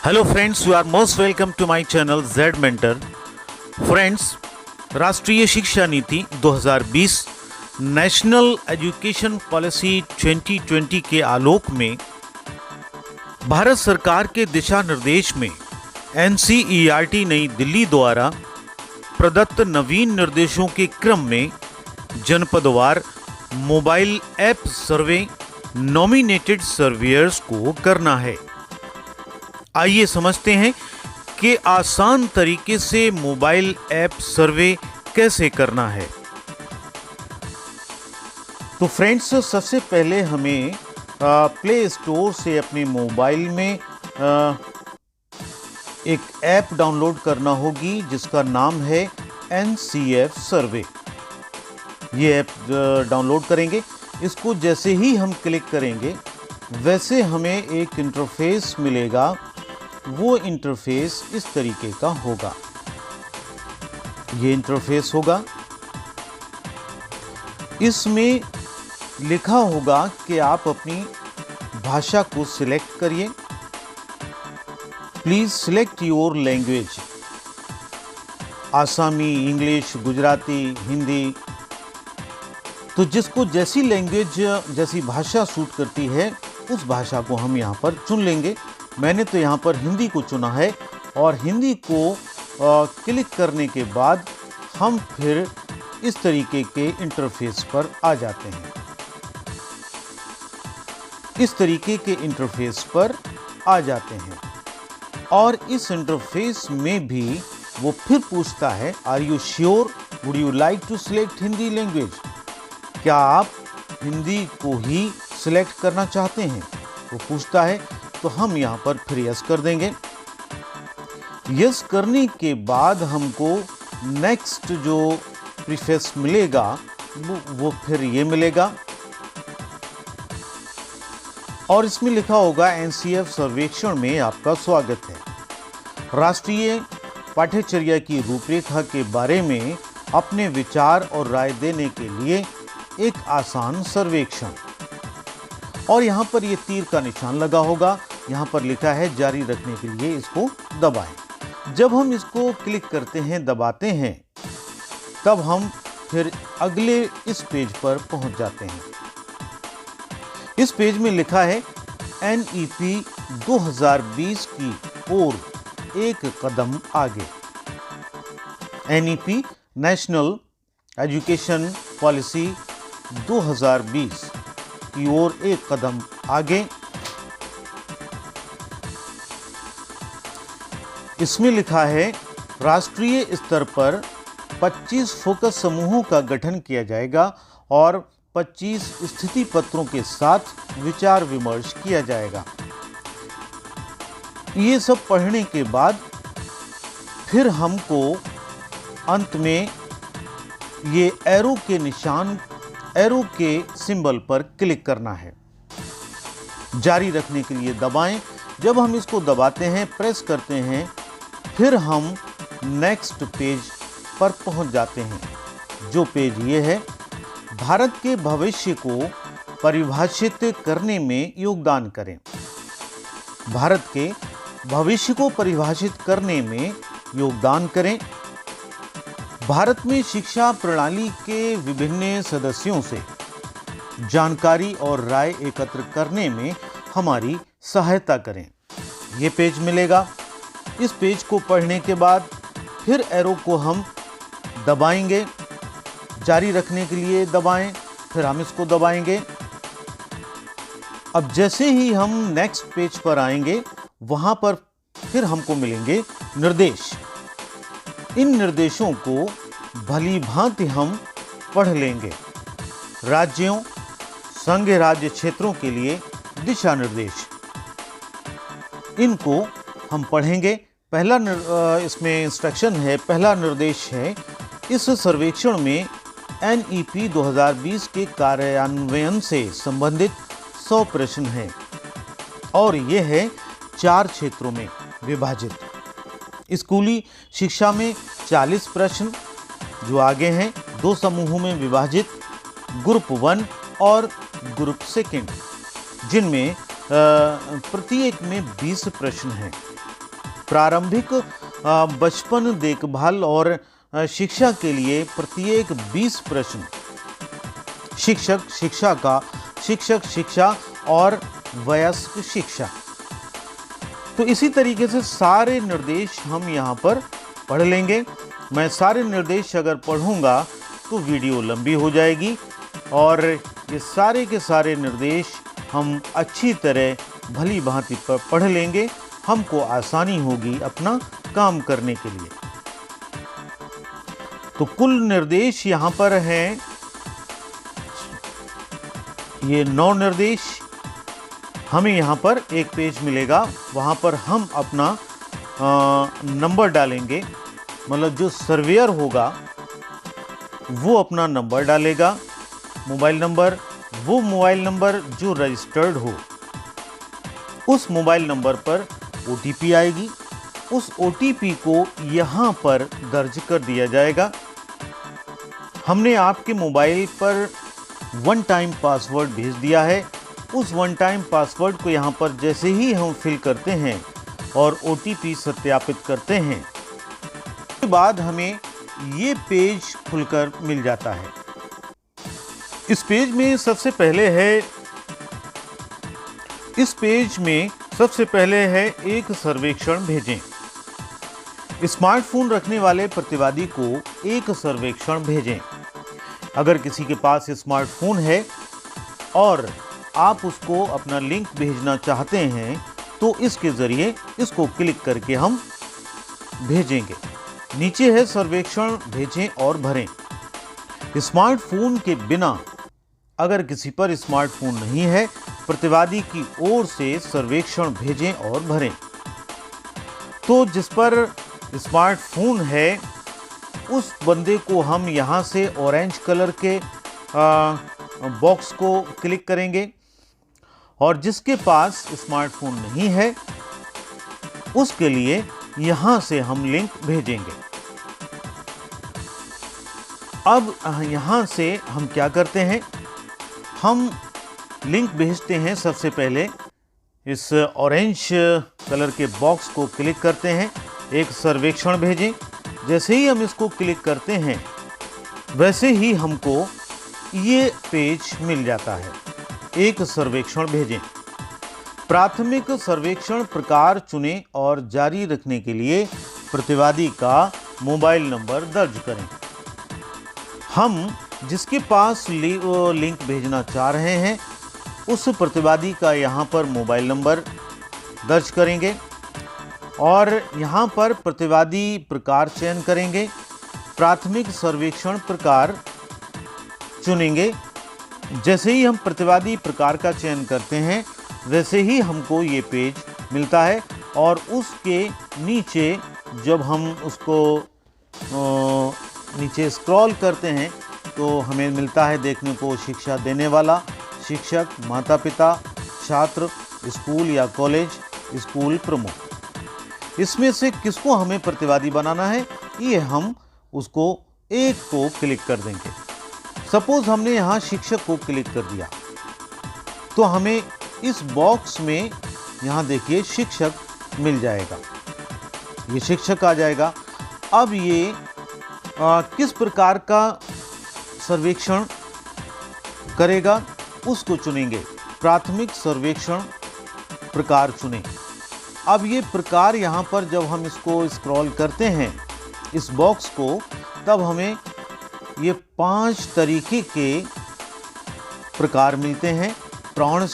Hello friends, you are most welcome to my channel Z Mentor. Friends, राष्ट्रीय शिक्षा नीति 2020 national education policy 2020 के आलोक में भारत सरकार के दिशा निर्देश में एनसीईआरटी नई दिल्ली द्वारा प्रदत्त नवीन निर्देशों के क्रम में जनपदवार मोबाइल ऐप सर्वे नॉमिनेटेड सर्वेयर्स को करना है। आइए समझते हैं कि आसान तरीके से मोबाइल ऐप सर्वे कैसे करना है। तो फ्रेंड्स, सबसे पहले हमें प्ले स्टोर से अपने मोबाइल में एक ऐप डाउनलोड करना होगी जिसका नाम है एनसीएफ सर्वे। ये ऐप डाउनलोड करेंगे। इसको जैसे ही हम क्लिक करेंगे वैसे हमें एक इंटरफेस मिलेगा। वो इंटरफेस इस तरीके का होगा। ये इंटरफेस होगा। इसमें लिखा होगा कि आप अपनी भाषा को सिलेक्ट करिए। Please select your language. Asami, English, Gujarati, Hindi. तो जिसको जैसी लैंग्वेज, जैसी भाषा सूट करती है उस भाषा को हम यहाँ पर चुन लेंगे। मैंने तो यहाँ पर हिंदी को चुना है और हिंदी को क्लिक करने के बाद हम फिर इस तरीके के इंटरफेस पर आ जाते हैं। इस तरीके के इंटरफेस पर आ जाते हैं और इस इंटरफेस में भी वो फिर पूछता है, are you sure, would you like to select Hindi language? क्या आप हिंदी को ही सिलेक्ट करना चाहते हैं? वो पूछता है। तो हम यहाँ पर फिर यस कर देंगे। यस करने के बाद हमको नेक्स्ट जो प्रीफेस मिलेगा वो फिर ये मिलेगा और इसमें लिखा होगा एनसीएफ सर्वेक्षण में आपका स्वागत है। राष्ट्रीय पाठ्यचर्या की रूपरेखा के बारे में अपने विचार और राय देने के लिए एक आसान सर्वेक्षण। और यहाँ पर ये तीर का निशान लगा होगा। यहाँ पर लिखा है जारी रखने के लिए इसको दबाएं। जब हम इसको क्लिक करते हैं, दबाते हैं, तब हम फिर अगले इस पेज पर पहुंच जाते हैं। इस पेज में लिखा है एनईपी 2020 की ओर एक कदम आगे। एनईपी नेशनल एजुकेशन पॉलिसी 2020 की ओर एक कदम आगे। इसमें लिखा है राष्ट्रीय स्तर पर 25 फोकस समूहों का गठन किया जाएगा और 25 स्थिति पत्रों के साथ विचार विमर्श किया जाएगा। ये सब पढ़ने के बाद फिर हमको अंत में ये एरो के निशान, एरो के सिंबल पर क्लिक करना है। जारी रखने के लिए दबाएं। जब हम इसको दबाते हैं, प्रेस करते हैं, फिर हम नेक्स्ट पेज पर पहुंच जाते हैं। जो पेज ये है, भारत के भविष्य को परिभाषित करने में योगदान करें। भारत के भविष्य को परिभाषित करने में योगदान करें। भारत में शिक्षा प्रणाली के विभिन्न सदस्यों से जानकारी और राय एकत्र करने में हमारी सहायता करें। ये पेज मिलेगा। इस पेज को पढ़ने के बाद फिर एरो को हम दबाएंगे। जारी रखने के लिए दबाएं, फिर हम इसको दबाएंगे। अब जैसे ही हम नेक्स्ट पेज पर आएंगे वहां पर फिर हमको मिलेंगे निर्देश। इन निर्देशों को भली भांति हम पढ़ लेंगे। राज्यों, संघ राज्य क्षेत्रों के लिए दिशा निर्देश, इनको हम पढ़ेंगे। पहला इसमें इंस्ट्रक्शन है, पहला निर्देश है, इस सर्वेक्षण में एनईपी 2020 के कार्यान्वयन से संबंधित 100 प्रश्न हैं और ये है 4 क्षेत्रों में विभाजित। स्कूली शिक्षा में 40 प्रश्न जो आगे हैं, 2 समूहों में विभाजित, ग्रुप 1 और ग्रुप 2, जिनमें प्रत्येक में 20 प्रश्न हैं। प्रारंभिक बचपन देखभाल और शिक्षा के लिए प्रत्येक 20 प्रश्न, शिक्षक शिक्षा और वयस्क शिक्षा। तो इसी तरीके से सारे निर्देश हम यहाँ पर पढ़ लेंगे। मैं सारे निर्देश अगर पढ़ूंगा तो वीडियो लंबी हो जाएगी और ये सारे के सारे निर्देश हम अच्छी तरह भली भांति पर पढ़ लेंगे, हमको आसानी होगी अपना काम करने के लिए। तो कुल निर्देश यहाँ पर हैं, ये 9 निर्देश। हमें यहाँ पर एक पेज मिलेगा, वहाँ पर हम अपना नंबर डालेंगे, मतलब जो सर्वेयर होगा वो अपना नंबर डालेगा, मोबाइल नंबर, वो मोबाइल नंबर जो रजिस्टर्ड हो, उस मोबाइल नंबर पर OTP आएगी, उस OTP को यहाँ पर दर्ज कर दिया जाएगा। हमने आपके मोबाइल पर 1 टाइम पासवर्ड भेज दिया है। उस 1 टाइम पासवर्ड को यहाँ पर जैसे ही हम फिल करते हैं और OTP सत्यापित करते हैं, उसके बाद हमें ये पेज खुलकर मिल जाता है। इस पेज में सबसे पहले है एक सर्वेक्षण भेजें। स्मार्टफोन रखने वाले प्रतिवादी को एक सर्वेक्षण भेजें। अगर किसी के पास स्मार्टफोन है और आप उसको अपना लिंक भेजना चाहते हैं तो इसके ज़रिए इसको क्लिक करके हम भेजेंगे। नीचे है सर्वेक्षण भेजें और भरें। स्मार्टफोन के बिना, अगर किसी पर स्मार्टफोन नहीं है, प्रतिवादी की ओर से सर्वेक्षण भेजें और भरें। तो जिस पर स्मार्टफोन है उस बंदे को हम यहाँ से ऑरेंज कलर के बॉक्स को क्लिक करेंगे और जिसके पास स्मार्टफोन नहीं है उसके लिए यहाँ से हम लिंक भेजेंगे। अब यहाँ से हम क्या करते हैं, हम लिंक भेजते हैं। सबसे पहले इस ऑरेंज कलर के बॉक्स को क्लिक करते हैं, एक सर्वेक्षण भेजें। जैसे ही हम इसको क्लिक करते हैं वैसे ही हमको ये पेज मिल जाता है, एक सर्वेक्षण भेजें। प्राथमिक सर्वेक्षण प्रकार चुनें और जारी रखने के लिए प्रतिवादी का मोबाइल नंबर दर्ज करें। हम जिसके पास लिंक भेजना चाह रहे हैं उस प्रतिवादी का यहाँ पर मोबाइल नंबर दर्ज करेंगे और यहाँ पर प्रतिवादी प्रकार चयन करेंगे। प्राथमिक सर्वेक्षण प्रकार चुनेंगे। जैसे ही हम प्रतिवादी प्रकार का चयन करते हैं वैसे ही हमको ये पेज मिलता है और उसके नीचे जब हम उसको नीचे स्क्रॉल करते हैं तो हमें मिलता है देखने को शिक्षा देने वाला, शिक्षक, माता पिता, छात्र, स्कूल या कॉलेज, स्कूल प्रमुख। इसमें से किसको हमें प्रतिवादी बनाना है, ये हम उसको एक को क्लिक कर देंगे। सपोज हमने यहाँ शिक्षक को क्लिक कर दिया तो हमें इस बॉक्स में यहाँ देखिए शिक्षक मिल जाएगा, ये शिक्षक आ जाएगा। अब ये किस प्रकार का सर्वेक्षण करेगा उसको चुनेंगे। प्राथमिक सर्वेक्षण प्रकार चुनें। अब ये प्रकार यहाँ पर जब हम इसको स्क्रॉल करते हैं इस बॉक्स को, तब हमें ये 5 तरीके के प्रकार मिलते हैं। प्रौढ़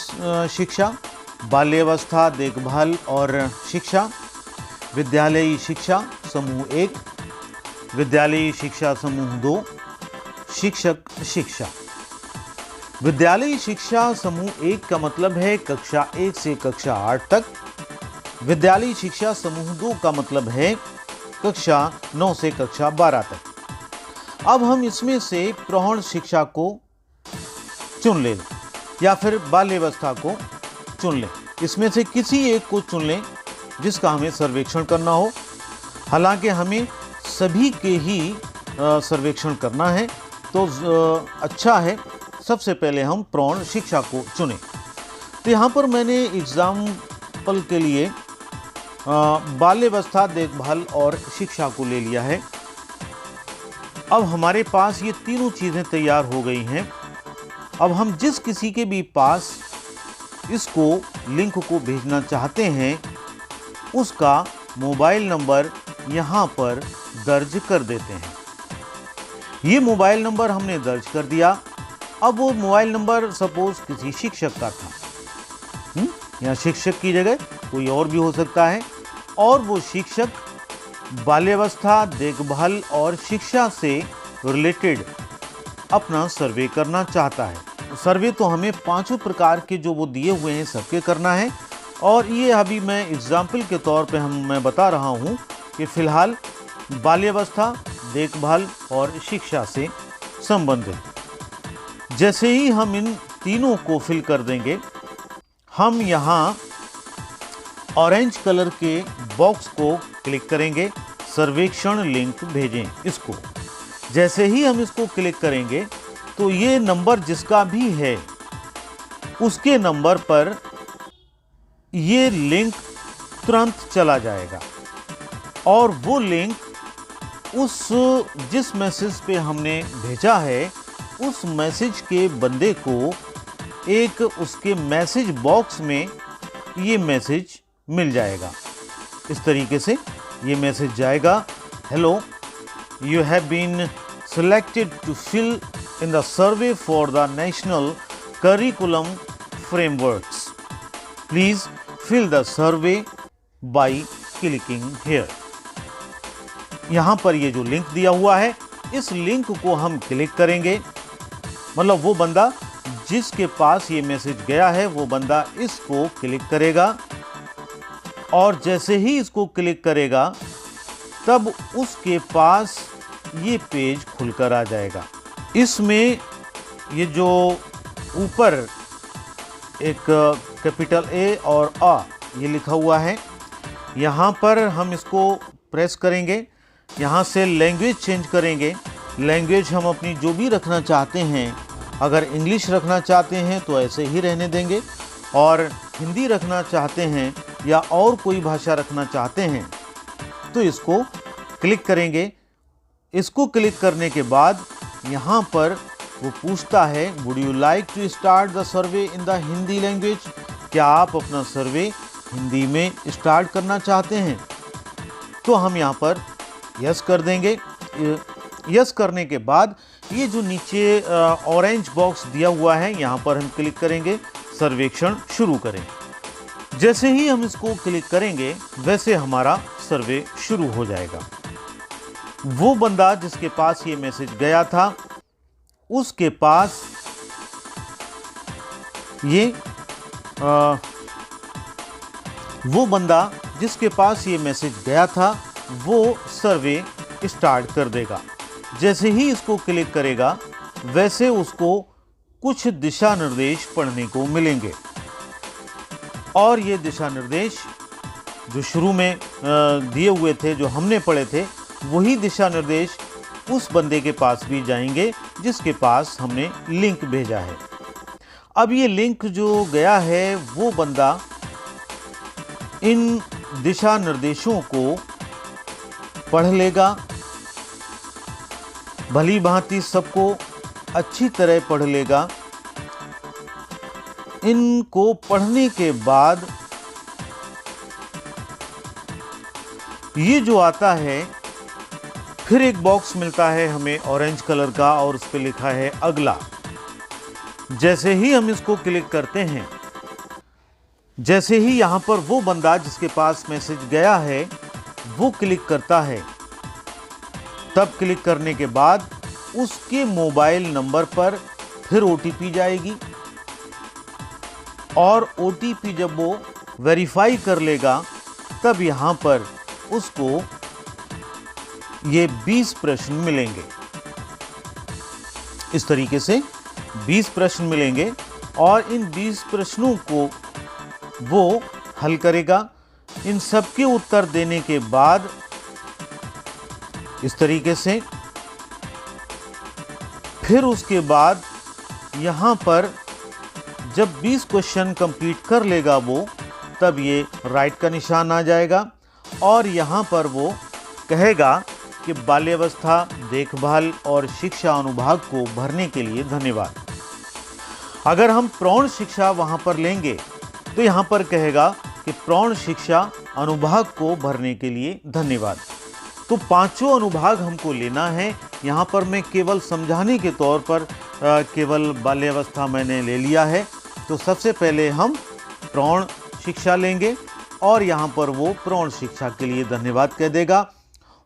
शिक्षा, बाल्यावस्था देखभाल और शिक्षा, विद्यालयी शिक्षा समूह 1, विद्यालयी शिक्षा समूह 2, शिक्षक शिक्षा। विद्यालयी शिक्षा समूह 1 का मतलब है कक्षा 1 से कक्षा 8 तक। विद्यालयी शिक्षा समूह 2 का मतलब है कक्षा 9 से कक्षा 12 तक। अब हम इसमें से प्रौढ़ शिक्षा को चुन लें या फिर बाल्यावस्था को चुन लें। इसमें से किसी एक को चुन लें जिसका हमें सर्वेक्षण करना हो। हालांकि हमें सभी के ही सर्वेक्षण करना है तो अच्छा है सबसे पहले हम प्रौढ़ शिक्षा को चुनें। तो यहाँ पर मैंने एग्जाम्पल के लिए बाल्यावस्था, देखभाल और शिक्षा को ले लिया है। अब हमारे पास ये तीनों चीज़ें तैयार हो गई हैं। अब हम जिस किसी के भी पास इसको लिंक को भेजना चाहते हैं उसका मोबाइल नंबर यहाँ पर दर्ज कर देते हैं। ये मोबाइल नंबर हमने दर्ज कर दिया। अब वो मोबाइल नंबर सपोज किसी शिक्षक का था, यहाँ शिक्षक की जगह कोई और भी हो सकता है, और वो शिक्षक बाल्यावस्था, देखभाल और शिक्षा से रिलेटेड अपना सर्वे करना चाहता है। सर्वे तो हमें 5 प्रकार के जो वो दिए हुए हैं सबके करना है, और ये अभी मैं एग्जाम्पल के तौर पे मैं बता रहा हूँ कि फ़िलहाल बाल्यावस्था, देखभाल और शिक्षा से संबंधित। जैसे ही हम इन तीनों को फिल कर देंगे, हम यहाँ ऑरेंज कलर के बॉक्स को क्लिक करेंगे, सर्वेक्षण लिंक भेजें इसको। जैसे ही हम इसको क्लिक करेंगे तो ये नंबर जिसका भी है उसके नंबर पर ये लिंक तुरंत चला जाएगा, और वो लिंक जिस मैसेज पे हमने भेजा है उस मैसेज के बंदे को एक उसके मैसेज बॉक्स में ये मैसेज मिल जाएगा। इस तरीके से ये मैसेज जाएगा, hello, you have been selected to fill in the survey for the National Curriculum Frameworks. Please fill the survey by clicking here. यहाँ पर ये जो लिंक दिया हुआ है, इस लिंक को हम क्लिक करेंगे, मतलब वो बंदा जिसके पास ये मैसेज गया है वो बंदा इसको क्लिक करेगा, और जैसे ही इसको क्लिक करेगा तब उसके पास ये पेज खुलकर आ जाएगा। इसमें ये जो ऊपर एक कैपिटल ए और आ ये लिखा हुआ है, यहाँ पर हम इसको प्रेस करेंगे, यहाँ से लैंग्वेज चेंज करेंगे। लैंग्वेज हम अपनी जो भी रखना चाहते हैं, अगर इंग्लिश रखना चाहते हैं तो ऐसे ही रहने देंगे, और हिंदी रखना चाहते हैं या और कोई भाषा रखना चाहते हैं तो इसको क्लिक करेंगे। इसको क्लिक करने के बाद यहाँ पर वो पूछता है, would you like to start the survey in the Hindi language? क्या आप अपना सर्वे हिंदी में स्टार्ट करना चाहते हैं? तो हम यहाँ पर यस कर देंगे। यस करने के बाद ये जो नीचे ऑरेंज बॉक्स दिया हुआ है यहाँ पर हम क्लिक करेंगे, सर्वेक्षण शुरू करें। जैसे ही हम इसको क्लिक करेंगे वैसे हमारा सर्वे शुरू हो जाएगा। वो बंदा जिसके पास ये मैसेज गया था उसके पास ये वो बंदा जिसके पास ये मैसेज गया था वो सर्वे स्टार्ट कर देगा। जैसे ही इसको क्लिक करेगा वैसे उसको कुछ दिशा निर्देश पढ़ने को मिलेंगे, और ये दिशा निर्देश जो शुरू में दिए हुए थे, जो हमने पढ़े थे, वही दिशा निर्देश उस बंदे के पास भी जाएंगे जिसके पास हमने लिंक भेजा है। अब ये लिंक जो गया है वो बंदा इन दिशा निर्देशों को पढ़ लेगा, भली भांति सबको अच्छी तरह पढ़ लेगा। इनको पढ़ने के बाद ये जो आता है, फिर एक बॉक्स मिलता है हमें ऑरेंज कलर का, और उस पर लिखा है अगला। जैसे ही हम इसको क्लिक करते हैं, जैसे ही यहाँ पर वो बंदा जिसके पास मैसेज गया है वो क्लिक करता है, तब क्लिक करने के बाद उसके मोबाइल नंबर पर फिर OTP जाएगी, और OTP जब वो वेरीफाई कर लेगा तब यहाँ पर उसको ये 20 प्रश्न मिलेंगे। इस तरीके से 20 प्रश्न मिलेंगे, और इन 20 प्रश्नों को वो हल करेगा। इन सब के उत्तर देने के बाद इस तरीके से फिर उसके बाद यहाँ पर जब 20 क्वेश्चन कंप्लीट कर लेगा वो, तब ये राइट का निशान आ जाएगा। और यहाँ पर वो कहेगा कि बाल्यावस्था देखभाल और शिक्षा अनुभाग को भरने के लिए धन्यवाद। अगर हम प्रौढ़ शिक्षा वहाँ पर लेंगे तो यहाँ पर कहेगा कि प्रौढ़ शिक्षा अनुभाग को भरने के लिए धन्यवाद। तो पांचों अनुभाग हमको लेना है। यहाँ पर मैं केवल समझाने के तौर पर केवल बाल्यावस्था मैंने ले लिया है। तो सबसे पहले हम प्रौढ़ शिक्षा लेंगे और यहाँ पर वो प्रौढ़ शिक्षा के लिए धन्यवाद कह देगा।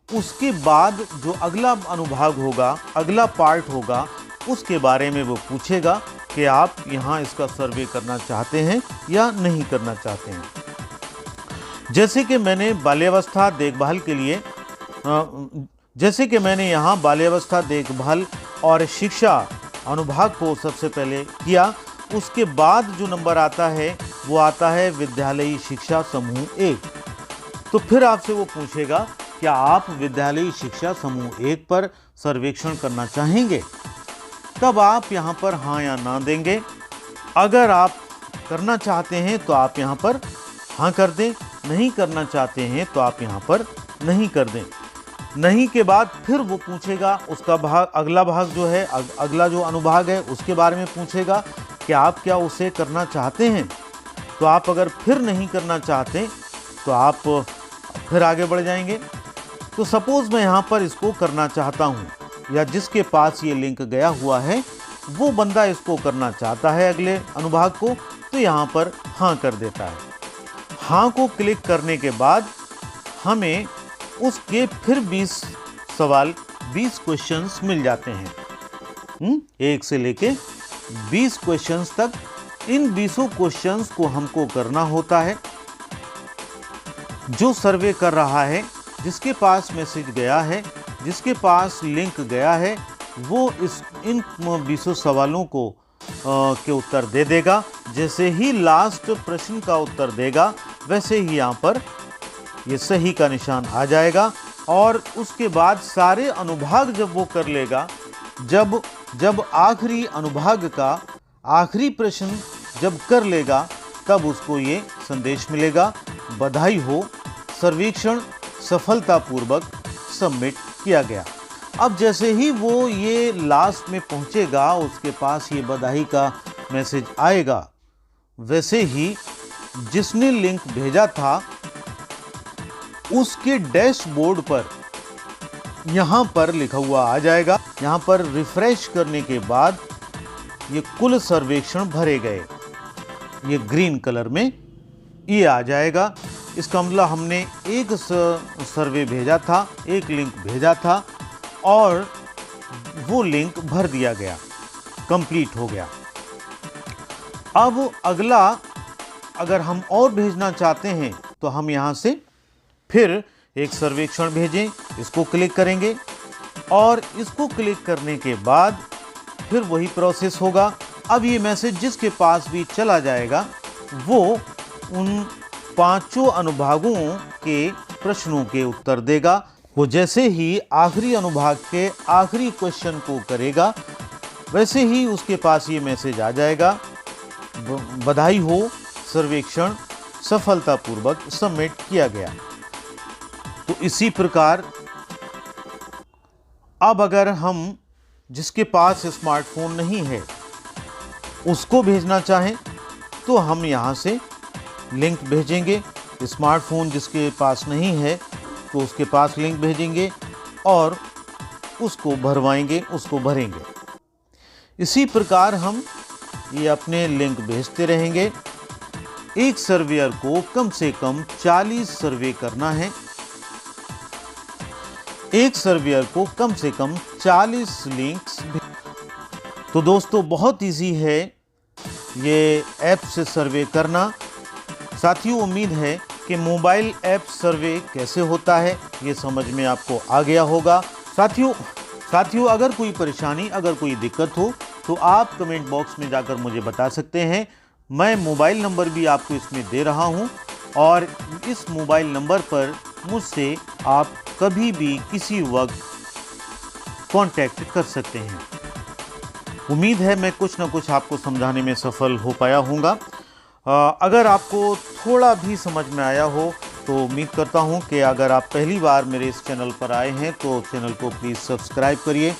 उसके बाद जो अगला अनुभाग होगा, अगला पार्ट होगा, उसके बारे में वो पूछेगा कि आप यहाँ इसका सर्वे करना चाहते हैं या नहीं करना चाहते हैं। जैसे कि मैंने बाल्यावस्था देखभाल के लिए जैसे कि मैंने यहाँ बाल्यावस्था देखभाल और शिक्षा अनुभाग को सबसे पहले किया, उसके बाद जो नंबर आता है वो आता है विद्यालयी शिक्षा समूह 1। तो फिर आपसे वो पूछेगा क्या आप विद्यालयी शिक्षा समूह 1 पर सर्वेक्षण करना चाहेंगे। तब आप यहाँ पर हाँ या ना देंगे। अगर आप करना चाहते हैं तो आप यहाँ पर हाँ कर दें, नहीं करना चाहते हैं तो आप यहाँ पर नहीं कर दें। नहीं के बाद फिर वो पूछेगा उसका भाग, अगला भाग जो है, अगला जो अनुभाग है उसके बारे में पूछेगा कि आप क्या उसे करना चाहते हैं। तो आप अगर फिर नहीं करना चाहते तो आप फिर आगे बढ़ जाएंगे। तो सपोज़ मैं यहाँ पर इसको करना चाहता हूँ, या जिसके पास ये लिंक गया हुआ है वो बंदा इसको करना चाहता है अगले अनुभाग को, तो यहाँ पर हाँ कर देता है। हाँ को क्लिक करने के बाद हमें उसके फिर 20 सवाल, 20 क्वेश्चंस मिल जाते हैं। 1 से लेके 20 क्वेश्चंस तक। इन 20 क्वेश्चंस को हमको करना होता है। जो सर्वे कर रहा है, जिसके पास मैसेज गया है, जिसके पास लिंक गया है, वो इन 20 सवालों को के उत्तर दे देगा। जैसे ही लास्ट प्रश्न का उत्तर देगा वैसे ही यहाँ पर ये सही का निशान आ जाएगा। और उसके बाद सारे अनुभाग जब वो कर लेगा, जब आखिरी अनुभाग का आखिरी प्रश्न जब कर लेगा, तब उसको ये संदेश मिलेगा, बधाई हो, सर्वेक्षण सफलतापूर्वक सबमिट किया गया। अब जैसे ही वो ये लास्ट में पहुंचेगा, उसके पास ये बधाई का मैसेज आएगा। वैसे ही जिसने लिंक भेजा था उसके डैशबोर्ड पर यहाँ पर लिखा हुआ आ जाएगा। यहाँ पर रिफ्रेश करने के बाद ये कुल सर्वेक्षण भरे गए, ये ग्रीन कलर में ये आ जाएगा। इसका मतलब हमने एक सर्वे भेजा था, एक लिंक भेजा था और वो लिंक भर दिया गया, कंप्लीट हो गया। अब अगला अगर हम और भेजना चाहते हैं तो हम यहाँ से फिर एक सर्वेक्षण भेजें, इसको क्लिक करेंगे और इसको क्लिक करने के बाद फिर वही प्रोसेस होगा। अब ये मैसेज जिसके पास भी चला जाएगा वो उन 5 अनुभागों के प्रश्नों के उत्तर देगा। वो जैसे ही आखिरी अनुभाग के आखिरी क्वेश्चन को करेगा वैसे ही उसके पास ये मैसेज आ जाएगा, बधाई हो, सर्वेक्षण सफलतापूर्वक सबमिट किया गया। तो इसी प्रकार अब अगर हम जिसके पास स्मार्टफोन नहीं है उसको भेजना चाहें तो हम यहाँ से लिंक भेजेंगे। स्मार्टफोन जिसके पास नहीं है तो उसके पास लिंक भेजेंगे और उसको भरवाएंगे, उसको भरेंगे। इसी प्रकार हम ये अपने लिंक भेजते रहेंगे। एक सर्वेयर को कम से कम 40 सर्वे करना है। एक सर्वेयर को कम से कम 40 लिंक्स। तो दोस्तों बहुत इजी है ये ऐप से सर्वे करना। साथियों उम्मीद है कि मोबाइल ऐप सर्वे कैसे होता है ये समझ में आपको आ गया होगा। साथियों अगर कोई परेशानी, अगर कोई दिक्कत हो तो आप कमेंट बॉक्स में जाकर मुझे बता सकते हैं। मैं मोबाइल नंबर भी आपको इसमें दे रहा हूं और इस मोबाइल नंबर पर मुझसे आप कभी भी किसी वक्त कांटेक्ट कर सकते हैं। उम्मीद है मैं कुछ ना कुछ आपको समझाने में सफल हो पाया हूँगा। अगर आपको थोड़ा भी समझ में आया हो तो उम्मीद करता हूं कि अगर आप पहली बार मेरे इस चैनल पर आए हैं तो चैनल को प्लीज़ सब्सक्राइब करिए,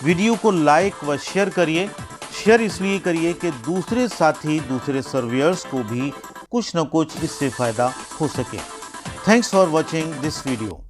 वीडियो को लाइक व शेयर करिए। शेयर इसलिए करिए कि दूसरे साथी, दूसरे सर्वेयर्स को भी कुछ न कुछ इससे फ़ायदा हो सके। Thanks for watching this video.